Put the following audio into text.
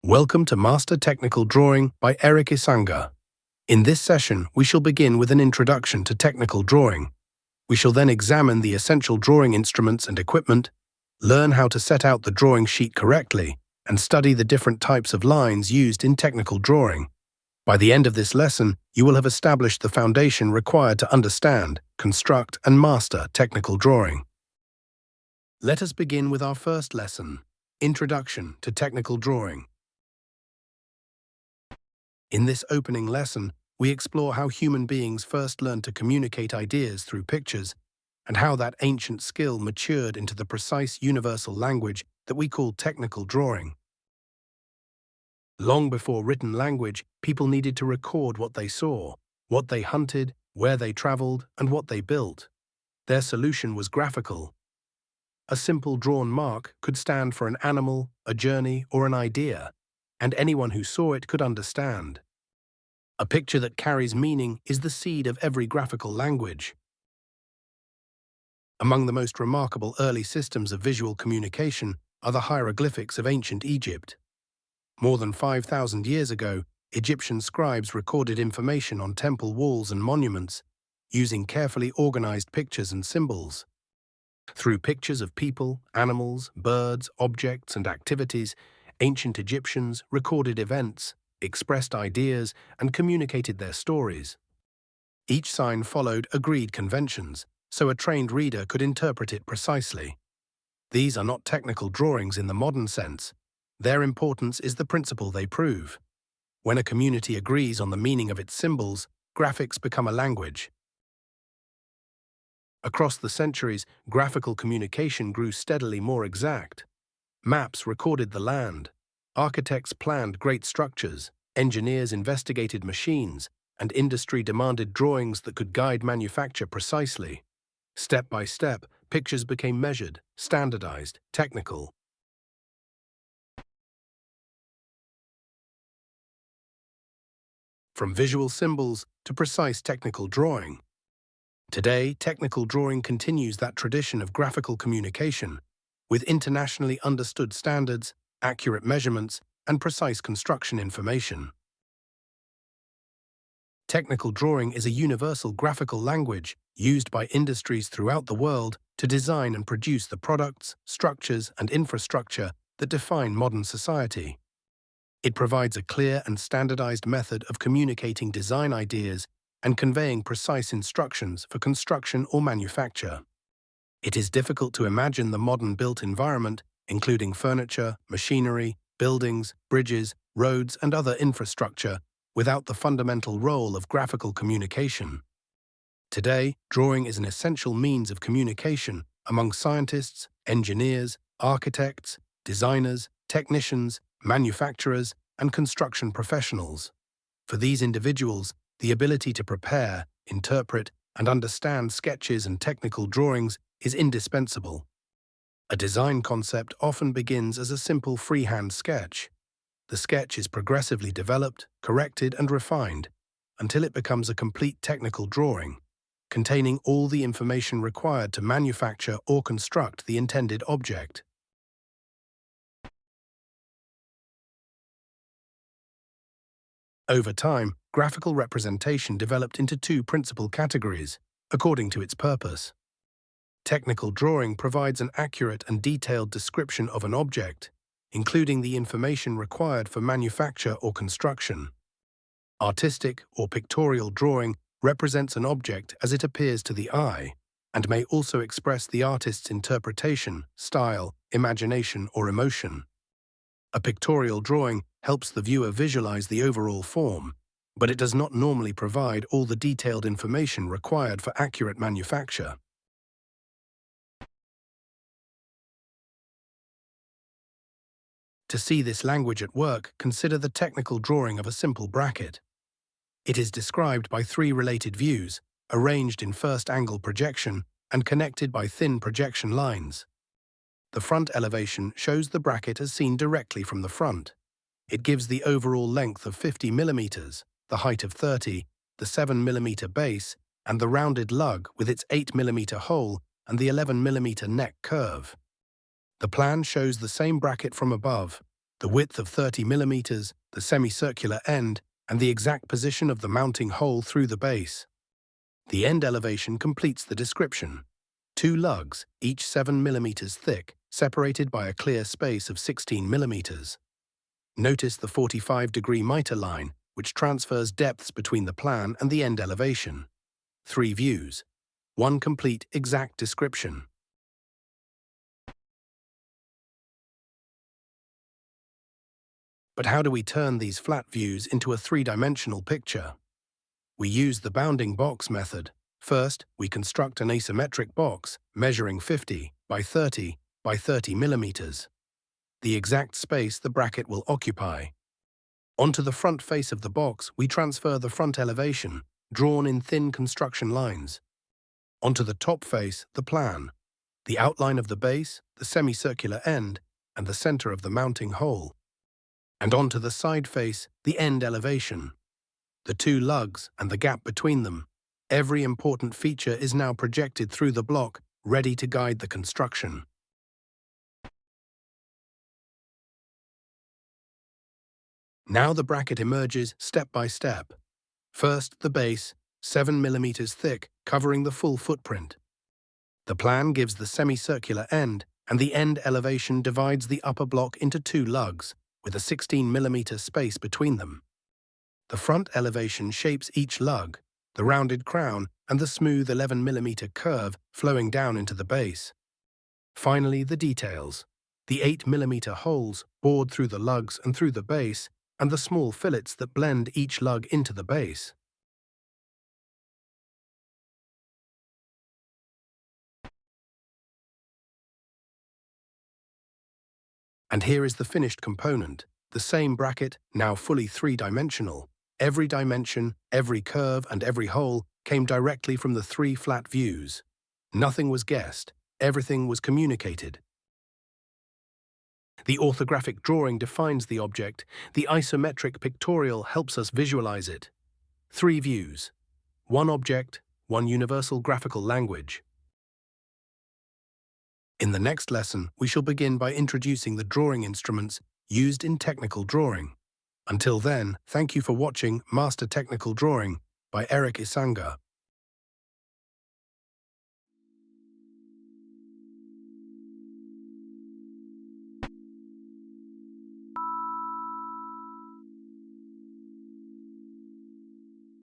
Welcome to Master Technical Drawing by Eric Isanga. In this session, we shall begin with an introduction to technical drawing. We shall then examine the essential drawing instruments and equipment, learn how to set out the drawing sheet correctly, and study the different types of lines used in technical drawing. By the end of this lesson, you will have established the foundation required to understand, construct, and master technical drawing. Let us begin with our first lesson, Introduction to Technical Drawing. In this opening lesson, we explore how human beings first learned to communicate ideas through pictures, and how that ancient skill matured into the precise universal language that we call technical drawing. Long before written language, people needed to record what they saw, what they hunted, where they traveled, and what they built. Their solution was graphical. A simple drawn mark could stand for an animal, a journey, or an idea, and anyone who saw it could understand. A picture that carries meaning is the seed of every graphical language. Among the most remarkable early systems of visual communication are the hieroglyphics of ancient Egypt. More than 5,000 years ago, Egyptian scribes recorded information on temple walls and monuments, using carefully organized pictures and symbols. Through pictures of people, animals, birds, objects, and activities, ancient Egyptians recorded events, expressed ideas, and communicated their stories. Each sign followed agreed conventions, so a trained reader could interpret it precisely. These are not technical drawings in the modern sense. Their importance is the principle they prove. When a community agrees on the meaning of its symbols, graphics become a language. Across the centuries, graphical communication grew steadily more exact. Maps recorded the land. Architects planned great structures. Engineers investigated machines, and industry demanded drawings that could guide manufacture precisely. Step by step, pictures became measured, standardized, technical. From visual symbols to precise technical drawing. Today, technical drawing continues that tradition of graphical communication, with internationally understood standards, accurate measurements, and precise construction information. Technical drawing is a universal graphical language used by industries throughout the world to design and produce the products, structures, and infrastructure that define modern society. It provides a clear and standardized method of communicating design ideas and conveying precise instructions for construction or manufacture. It is difficult to imagine the modern built environment, including furniture, machinery, buildings, bridges, roads, and other infrastructure, without the fundamental role of graphical communication. Today, drawing is an essential means of communication among scientists, engineers, architects, designers, technicians, manufacturers, and construction professionals. For these individuals, the ability to prepare, interpret, and understand sketches and technical drawings is indispensable. A design concept often begins as a simple freehand sketch. The sketch is progressively developed, corrected, and refined until it becomes a complete technical drawing, containing all the information required to manufacture or construct the intended object. Over time, graphical representation developed into two principal categories, according to its purpose. Technical drawing provides an accurate and detailed description of an object, including the information required for manufacture or construction. Artistic or pictorial drawing represents an object as it appears to the eye, and may also express the artist's interpretation, style, imagination, or emotion. A pictorial drawing helps the viewer visualize the overall form, but it does not normally provide all the detailed information required for accurate manufacture. To see this language at work, consider the technical drawing of a simple bracket. It is described by three related views, arranged in first-angle projection and connected by thin projection lines. The front elevation shows the bracket as seen directly from the front. It gives the overall length of 50 mm, the height of 30, the 7 mm base, and the rounded lug with its 8 mm hole and the 11 mm neck curve. The plan shows the same bracket from above. the width of 30 millimeters, the semicircular end, and the exact position of the mounting hole through the base. The end elevation completes the description. 2 lugs, each 7 millimeters thick, separated by a clear space of 16 millimeters. Notice the 45-degree mitre line, which transfers depths between the plan and the end elevation. 3 views. 1 complete, exact description. But how do we turn these flat views into a 3-dimensional picture? We use the bounding box method. First, we construct an asymmetric box measuring 50 by 30 by 30 millimeters, the exact space the bracket will occupy. Onto the front face of the box, we transfer the front elevation, drawn in thin construction lines. Onto the top face, the plan, the outline of the base, the semicircular end, and the center of the mounting hole. And onto the side face, the end elevation, the 2 lugs and the gap between them. Every important feature is now projected through the block, ready to guide the construction. Now the bracket emerges step by step. First, the base, 7 millimeters thick, covering the full footprint. The plan gives the semicircular end, and the end elevation divides the upper block into 2 lugs, with a 16 millimeter space between them. The front elevation shapes each lug, the rounded crown and the smooth 11 millimeter curve flowing down into the base. Finally, the details. The 8 millimeter holes bored through the lugs and through the base, and the small fillets that blend each lug into the base. And here is the finished component, the same bracket, now fully 3-dimensional. Every dimension, every curve, and every hole came directly from the 3 flat views. Nothing was guessed, everything was communicated. The orthographic drawing defines the object, the isometric pictorial helps us visualize it. 3 views. 1 object, 1 universal graphical language. In the next lesson, we shall begin by introducing the drawing instruments used in technical drawing. Until then, thank you for watching Master Technical Drawing by Eric Isanga.